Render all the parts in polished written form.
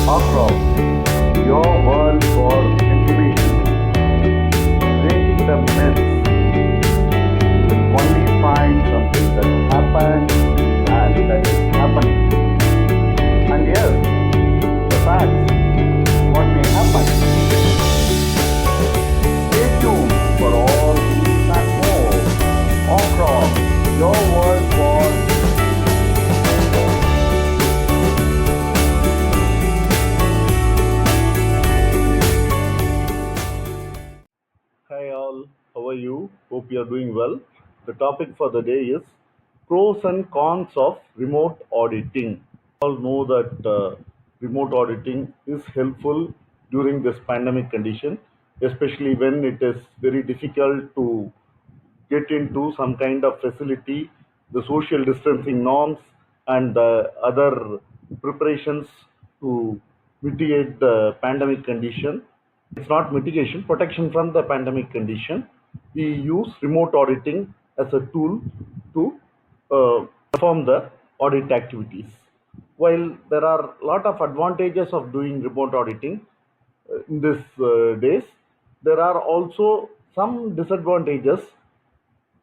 across your world for information, breaking the myths. You will only find something that happened and that is happening. And yes, the facts, what may happen. Stay tuned for all these and more across your world for. Hi all, how are you? Hope you are doing well. The topic for the day is pros and cons of remote auditing. All know that remote auditing is helpful during this pandemic condition, especially when it is very difficult to get into some kind of facility, the social distancing norms and other preparations to mitigate the pandemic condition. It's not mitigation, protection from the pandemic condition. We use remote auditing as a tool to perform the audit activities. While there are a lot of advantages of doing remote auditing in these days, there are also some disadvantages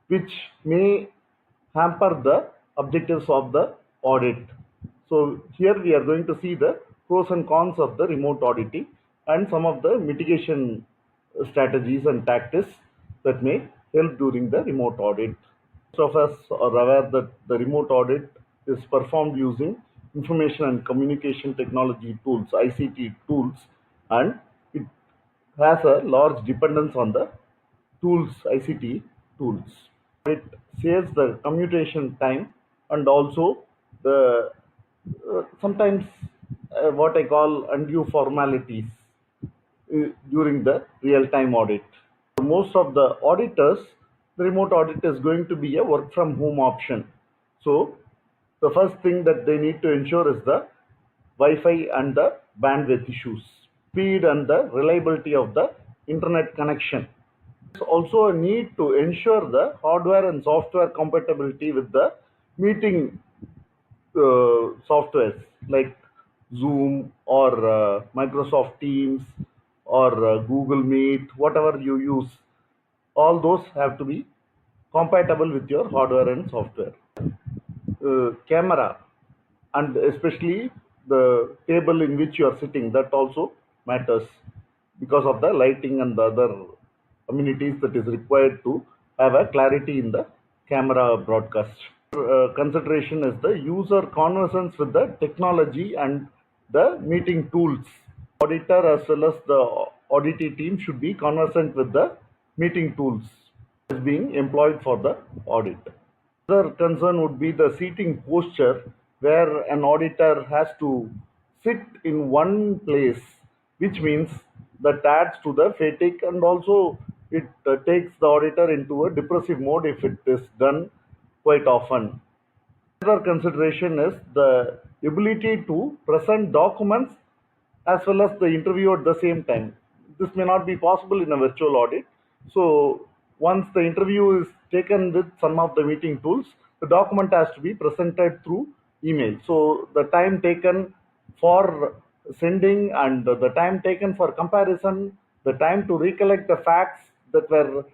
which may hamper the objectives of the audit. So here we are going to see the pros and cons of the remote auditing and some of the mitigation strategies and tactics that may help during the remote audit. Most of us are aware that the remote audit is performed using information and communication technology tools, ICT tools, and it has a large dependence on the tools, ICT tools. It saves the commutation time and also the sometimes what I call undue formalities during the real-time audit. For most of the auditors, the remote audit is going to be a work from home option. So the first thing that they need to ensure is the Wi-Fi and the bandwidth issues, speed and the reliability of the internet connection. There's also a need to ensure the hardware and software compatibility with the meeting softwares like Zoom or Microsoft Teams or Google Meet, whatever you use, all those have to be compatible with your hardware and software. Camera and especially the table in which you are sitting, that also matters because of the lighting and the other amenities that is required to have a clarity in the camera broadcast. Consideration is the user conversance with the technology and the meeting tools. Auditor as well as the auditee team should be conversant with the meeting tools is being employed for the audit. Another concern would be the seating posture, where an auditor has to sit in one place, which means that adds to the fatigue and also it takes the auditor into a depressive mode if it is done quite often. Another consideration is the ability to present documents as well as the interview at the same time. This may not be possible in a virtual audit. So once the interview is taken with some of the meeting tools, the document has to be presented through email. So the time taken for sending and the time taken for comparison, the time to recollect the facts that were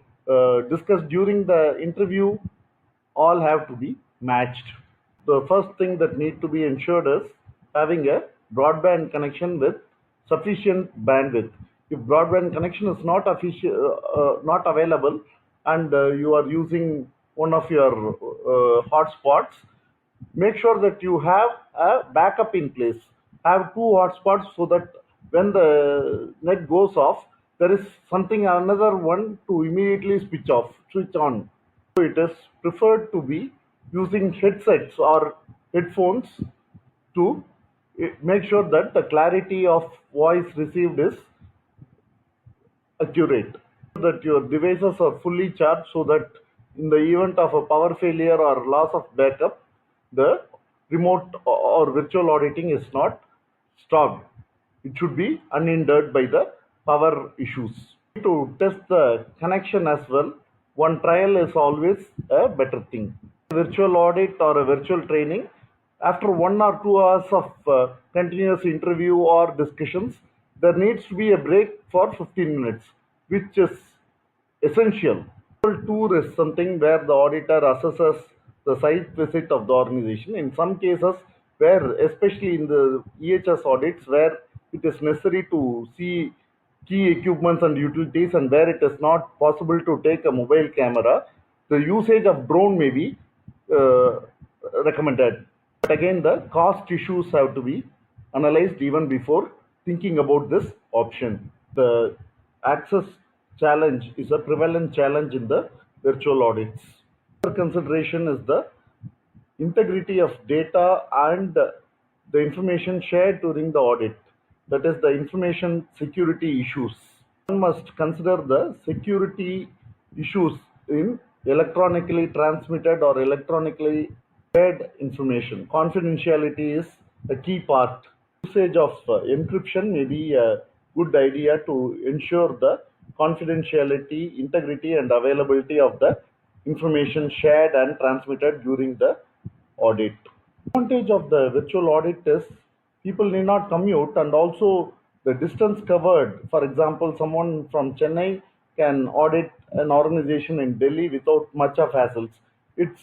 discussed during the interview, all have to be matched. The first thing that need to be ensured is having a broadband connection with sufficient bandwidth. If broadband connection is not available and you are using one of your hotspots, make sure that you have a backup in place. Have two hotspots so that when the net goes off, there is something another one to immediately switch on. So it is preferred to be using headsets or headphones to make sure that the clarity of voice received is accurate, that your devices are fully charged so that in the event of a power failure or loss of backup, the remote or virtual auditing is not stopped. It should be unhindered by the power issues. To test the connection as well, one trial is always a better thing. Virtual audit or a virtual training, After 1 or 2 hours of continuous interview or discussions, there needs to be a break for 15 minutes, which is essential. Tour is something where the auditor assesses the site visit of the organization. In some cases, where especially in the EHS audits, where it is necessary to see key equipments and utilities, and where it is not possible to take a mobile camera, the usage of drone may be uh, recommended. But again, the cost issues have to be analyzed even before thinking about this option. The access challenge is a prevalent challenge in the virtual audits. Another consideration is the integrity of data and the information shared during the audit. That is the information security issues. One must consider the security issues in electronically transmitted or electronically shared information. Confidentiality is a key part. Usage of encryption may be a good idea to ensure the confidentiality, integrity, and availability of the information shared and transmitted during the audit. Advantage of the virtual audit is people need not commute, and also the distance covered. For example, someone from Chennai can audit an organization in Delhi without much of hassles. It's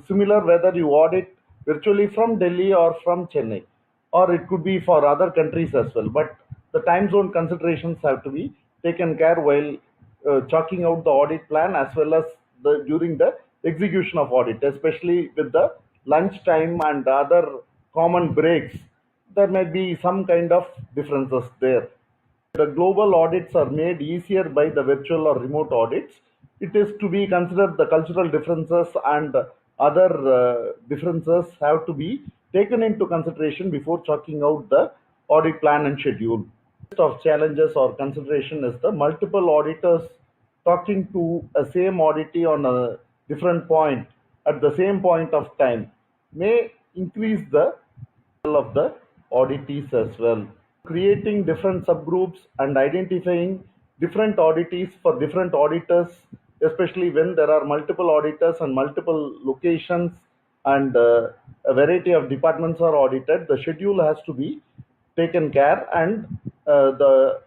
similar whether you audit virtually from Delhi or from Chennai, or it could be for other countries as well. But the time zone considerations have to be taken care while chalking out the audit plan, as well as the during the execution of audit, especially with the lunch time and other common breaks. There might be some kind of differences there. The global audits are made easier by the virtual or remote audits. It is to be considered the cultural differences and other differences have to be taken into consideration before chalking out the audit plan and schedule. List of challenges or consideration is the multiple auditors talking to a same auditee on a different point at the same point of time may increase the of the auditees as well. Creating different subgroups and identifying different auditees for different auditors, especially when there are multiple auditors and multiple locations and a variety of departments are audited, the schedule has to be taken care, and the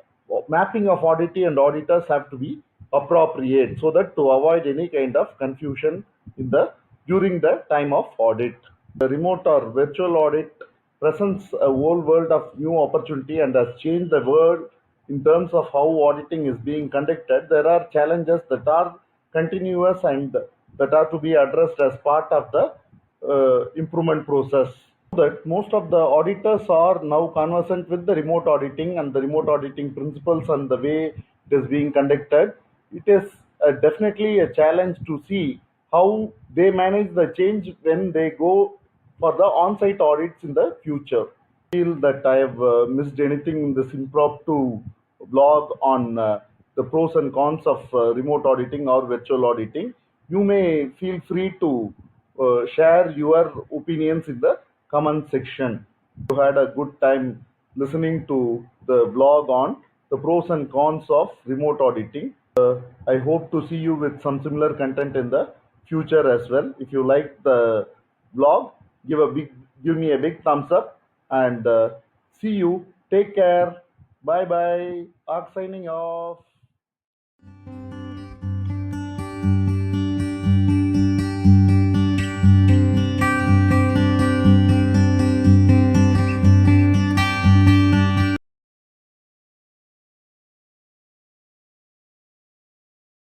mapping of auditee and auditors have to be appropriate so that to avoid any kind of confusion in the during the time of audit. The remote or virtual audit presents a whole world of new opportunity and has changed the world in terms of how auditing is being conducted. There are challenges that are continuous and that are to be addressed as part of the improvement process. That most of the auditors are now conversant with the remote auditing and the remote auditing principles and the way it is being conducted. It is definitely a challenge to see how they manage the change when they go for the on-site audits in the future. Feel that I have missed anything in this impromptu blog on the pros and cons of remote auditing or virtual auditing, you may feel free to share your opinions in the comment section. You had a good time listening to the blog on the pros and cons of remote auditing. I hope to see you with some similar content in the future as well. If you like the blog, give me a big thumbs up, and see you. Take care. Bye bye. Arc signing off.